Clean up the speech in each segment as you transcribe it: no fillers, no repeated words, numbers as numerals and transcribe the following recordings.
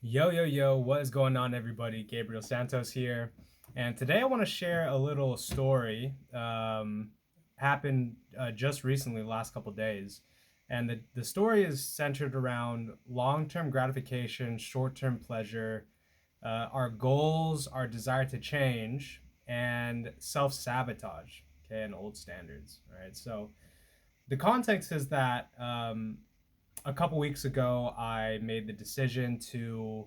Yo, yo, yo, what is going on, everybody? Gabriel Santos here. And today I want to share a little story. Happened just recently, the last couple days. And the story is centered around long term gratification, short term pleasure, our goals, our desire to change, and self sabotage, okay, and old standards, right? So the context is that a couple weeks ago, I made the decision to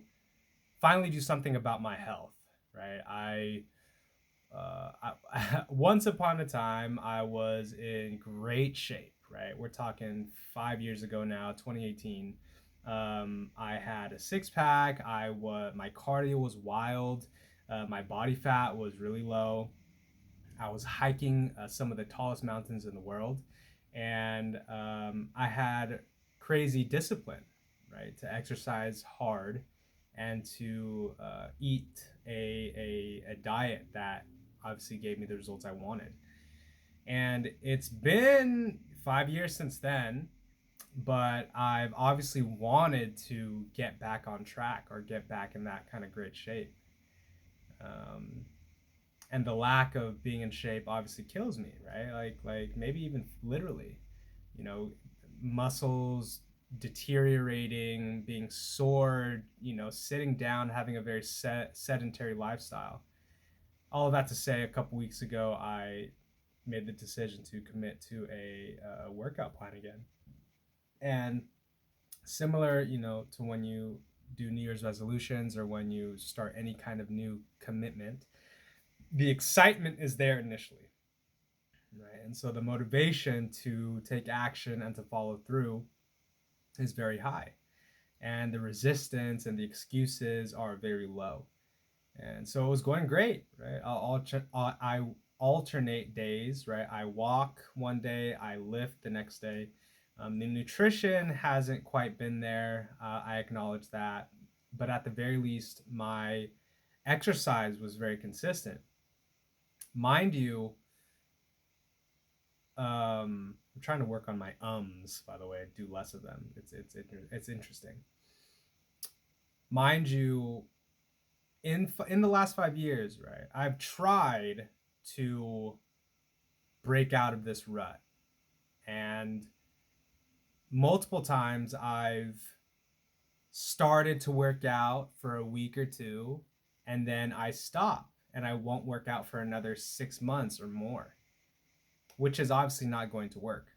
finally do something about my health, right? Once upon a time, I was in great shape, right? We're talking 5 years ago now, 2018. I had a six pack. My cardio was wild. My body fat was really low. I was hiking some of the tallest mountains in the world, and I had crazy discipline, right, to exercise hard and to eat a diet that obviously gave me the results I wanted. And it's been 5 years since then, but I've obviously wanted to get back on track or get back in that kind of great shape. Um, and the lack of being in shape obviously kills me, right? Like maybe even literally, you know, muscles deteriorating, being sore, sitting down, having a very sedentary lifestyle. All of that to say, a couple weeks ago, I made the decision to commit to a workout plan again. And similar, to when you do New Year's resolutions or when you start any kind of new commitment, the excitement is there initially, right? And so the motivation to take action and to follow through is very high, and the resistance and the excuses are very low. And so it was going great, right? I alternate days, right? I walk one day, I lift the next day. The nutrition hasn't quite been there. I acknowledge that, but at the very least, my exercise was very consistent. Mind you, I'm trying to work on my ums, by the way, do less of them. It's interesting. Mind you, in the last 5 years, right, I've tried to break out of this rut, and multiple times I've started to work out for a week or two, and then I stop and I won't work out for another 6 months or more, which is obviously not going to work.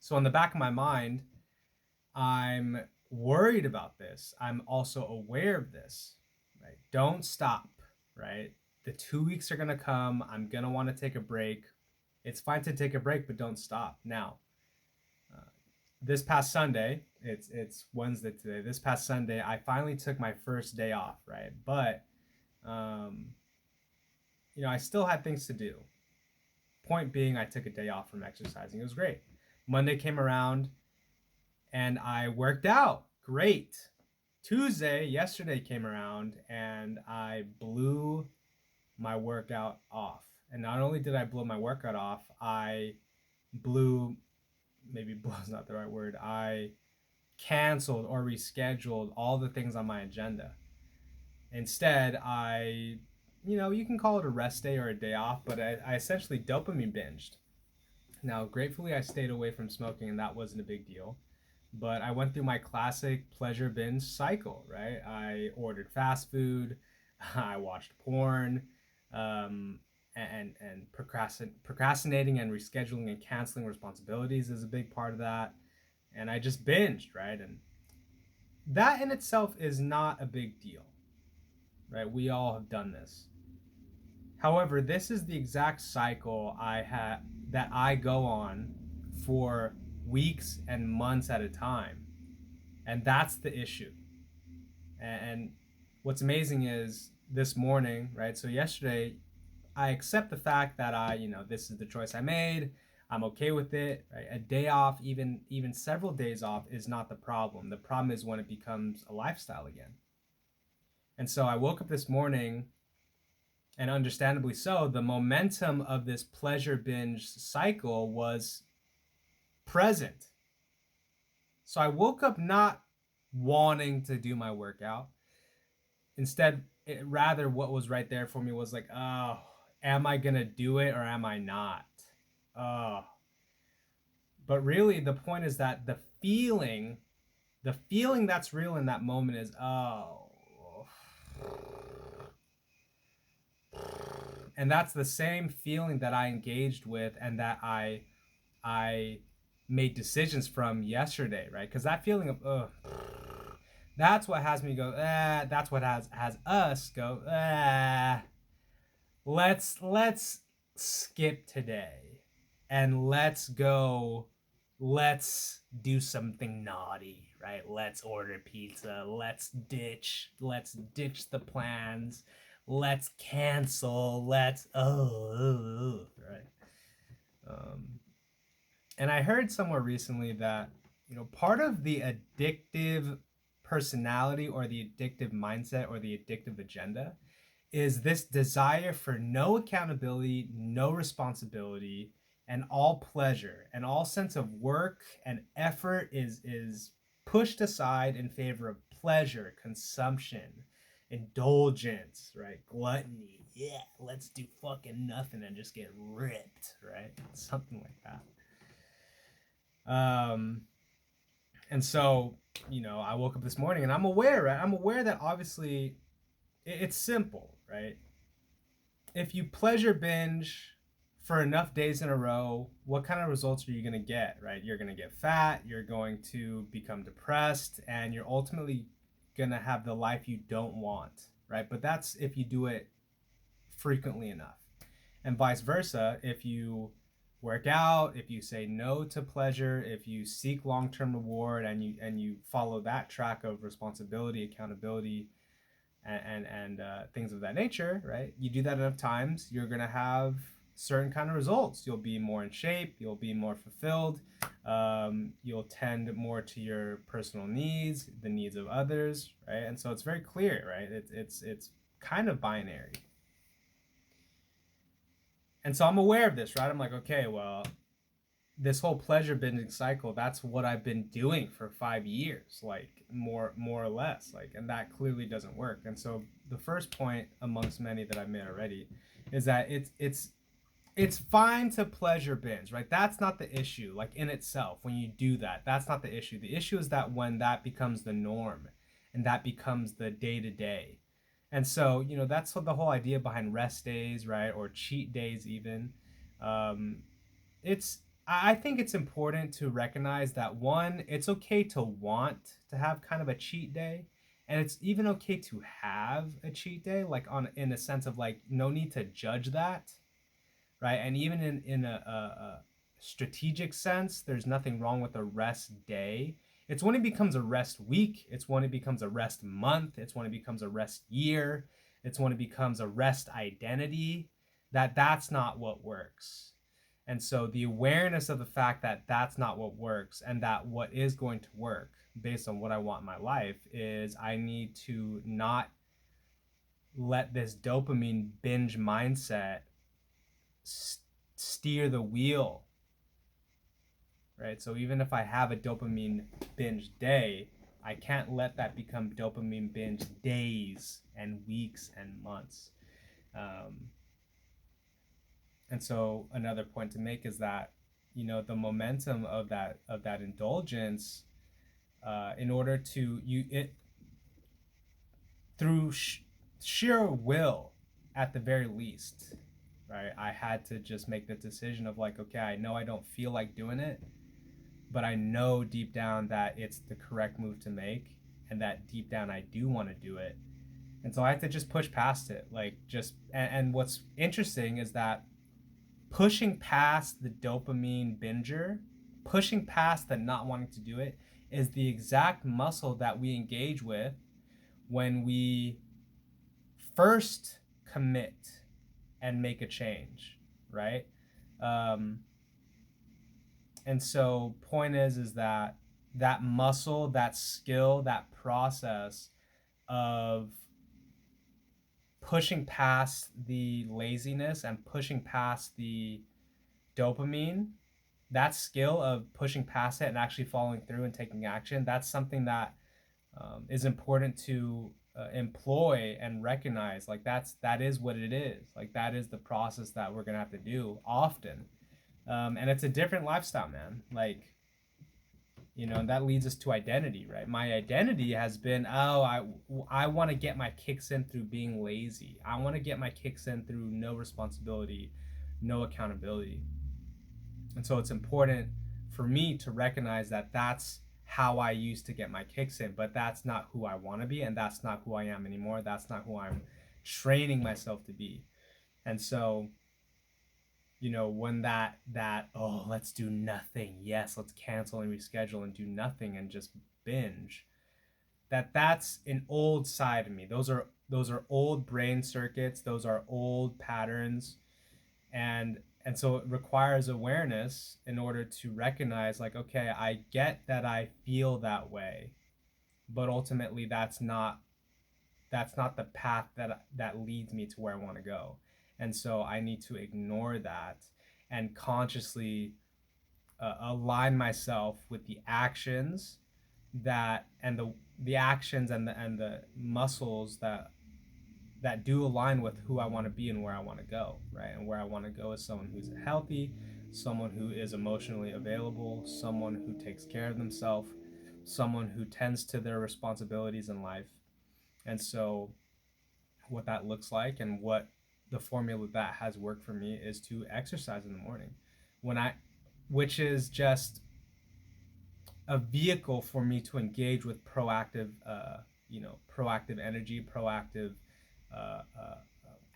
So in the back of my mind, I'm worried about this. I'm also aware of this, right? Don't stop, right? The 2 weeks are going to come. I'm going to want to take a break. It's fine to take a break, but don't stop. Now, this past Sunday, it's Wednesday today. This past Sunday, I finally took my first day off, right? But, um, I still had things to do. Point being, I took a day off from exercising. It was great. Monday came around, and I worked out. Great. Yesterday came around, and I blew my workout off. And not only did I blow my workout off, I blew, maybe blow is not the right word, I canceled or rescheduled all the things on my agenda. Instead, you can call it a rest day or a day off, but I essentially dopamine binged. Now, gratefully, I stayed away from smoking, and that wasn't a big deal. But I went through my classic pleasure binge cycle, right? I ordered fast food, I watched porn, and procrastinating and rescheduling and canceling responsibilities is a big part of that. And I just binged, right? And that in itself is not a big deal, right? We all have done this. However, this is the exact cycle that I go on for weeks and months at a time. And that's the issue. And what's amazing is this morning, right? So yesterday, I accept the fact that this is the choice I made. I'm okay with it. Right? A day off, even several days off, is not the problem. The problem is when it becomes a lifestyle again. And so I woke up this morning, and understandably so, the momentum of this pleasure binge cycle was present. So I woke up not wanting to do my workout. Instead, rather what was right there for me was like, oh, am I gonna do it or am I not? Oh, but really the point is that the feeling that's real in that moment is, oh, and that's the same feeling that I engaged with and that I made decisions from yesterday, right? Because that feeling of that's what has me go, that's what has us go, let's skip today and let's do something naughty, right? Let's order pizza, let's ditch the plans, let's cancel, let's right. um and I heard somewhere recently that, part of the addictive personality or the addictive mindset or the addictive agenda is this desire for no accountability, no responsibility, and all pleasure and all sense of work and effort is pushed aside in favor of pleasure, consumption, indulgence, right? Gluttony. Yeah, let's do fucking nothing and just get ripped, right? Something like that. Um, and so, I woke up this morning and I'm aware, right? I'm aware that obviously it's simple, right? If you pleasure binge for enough days in a row, what kind of results are you going to get, right? You're going to get fat, you're going to become depressed, and you're ultimately going to have the life you don't want, right? But that's if you do it frequently enough. And vice versa, if you work out, if you say no to pleasure, if you seek long-term reward and you follow that track of responsibility, accountability, and things of that nature, right? You do that enough times, you're gonna have certain kind of results. You'll be more in shape. You'll be more fulfilled. You'll tend more to your personal needs, the needs of others, right? And so it's very clear, right? It's kind of binary. And so I'm aware of this, right? I'm like, okay, well, this whole pleasure binging cycle, that's what I've been doing for 5 years, like more or less, like, and that clearly doesn't work. And so the first point amongst many that I've made already is that it's fine to pleasure binge, right? That's not the issue, like in itself. When you do that, that's not the issue. The issue is that when that becomes the norm and that becomes the day to day. And so, that's what the whole idea behind rest days, right? Or cheat days, even. Um, it's I think it's important to recognize that, one, it's okay to want to have kind of a cheat day, and it's even okay to have a cheat day, like on in a sense of like no need to judge that, right? And even in a strategic sense, there's nothing wrong with a rest day. It's when it becomes a rest week. It's when it becomes a rest month. It's when it becomes a rest year. It's when it becomes a rest identity. That's not what works. And so the awareness of the fact that that's not what works and that what is going to work based on what I want in my life is I need to not let this dopamine binge mindset steer the wheel, right? So even if I have a dopamine binge day, I can't let that become dopamine binge days and weeks and months. And so another point to make is that, the momentum of that indulgence, in order to through sheer will, at the very least, right? I had to just make the decision of like, okay, I know I don't feel like doing it, but I know deep down that it's the correct move to make, and that deep down I do want to do it. And so I had to just push past it, like just and what's interesting is that pushing past the dopamine binger, pushing past the not wanting to do it, is the exact muscle that we engage with when we first commit and make a change, right? Um, and so point is that that muscle, that skill, that process of pushing past the laziness and pushing past the dopamine, that skill of pushing past it and actually following through and taking action, that's something that is important to employ and recognize. Like that is what it is. Like that is the process that we're gonna have to do often, and it's a different lifestyle, man. Like, and that leads us to identity, right? My identity has been, oh, I want to get my kicks in through being lazy. I want to get my kicks in through no responsibility, no accountability. And so it's important for me to recognize that that's how I used to get my kicks in, but that's not who I want to be, and that's not who I am anymore. That's not who I'm training myself to be. And so, when that oh, let's do nothing. Yes, let's cancel and reschedule and do nothing and just binge. That's an old side of me. Those are old brain circuits. Those are old patterns, and so it requires awareness in order to recognize, like, okay, I get that I feel that way, but ultimately that's not the path that leads me to where I want to go. And so I need to ignore that and consciously align myself with the actions that and the actions and the muscles that do align with who I want to be and where I want to go, right? And where I want to go is someone who's healthy, someone who is emotionally available, someone who takes care of themselves, someone who tends to their responsibilities in life. And so what that looks like and what the formula that has worked for me is to exercise in the morning, when I which is just a vehicle for me to engage with proactive energy, proactive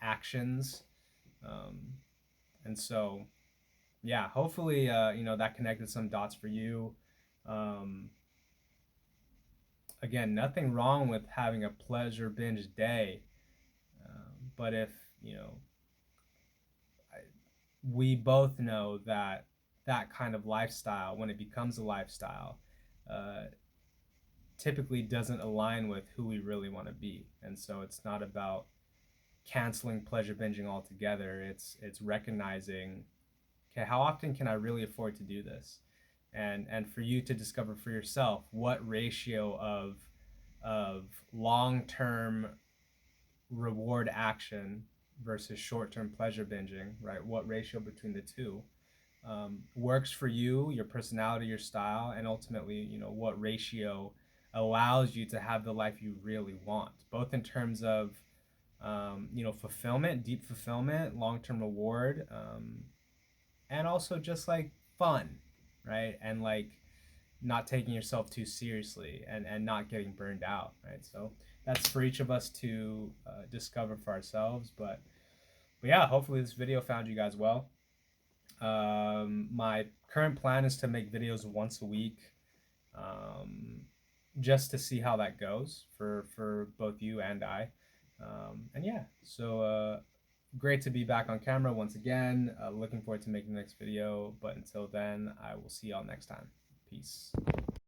actions, um, and so yeah, hopefully that connected some dots for you. Um, Again, nothing wrong with having a pleasure binge day, but if you know we both know that that kind of lifestyle, when it becomes a lifestyle, uh, typically doesn't align with who we really want to be. And so it's not about canceling pleasure binging altogether. It's recognizing, okay, how often can I really afford to do this? And for you to discover for yourself what ratio of long-term reward action versus short-term pleasure binging, right? What ratio between the two works for you, your personality, your style, and ultimately, what ratio allows you to have the life you really want, both in terms of, fulfillment, deep fulfillment, long-term reward, and also just like fun, right? And like not taking yourself too seriously and not getting burned out, right? So that's for each of us to discover for ourselves. But yeah, hopefully this video found you guys well. My current plan is to make videos once a week, um, just to see how that goes for both you and I. And yeah, so great to be back on camera once again. Looking forward to making the next video. But until then, I will see y'all next time. Peace.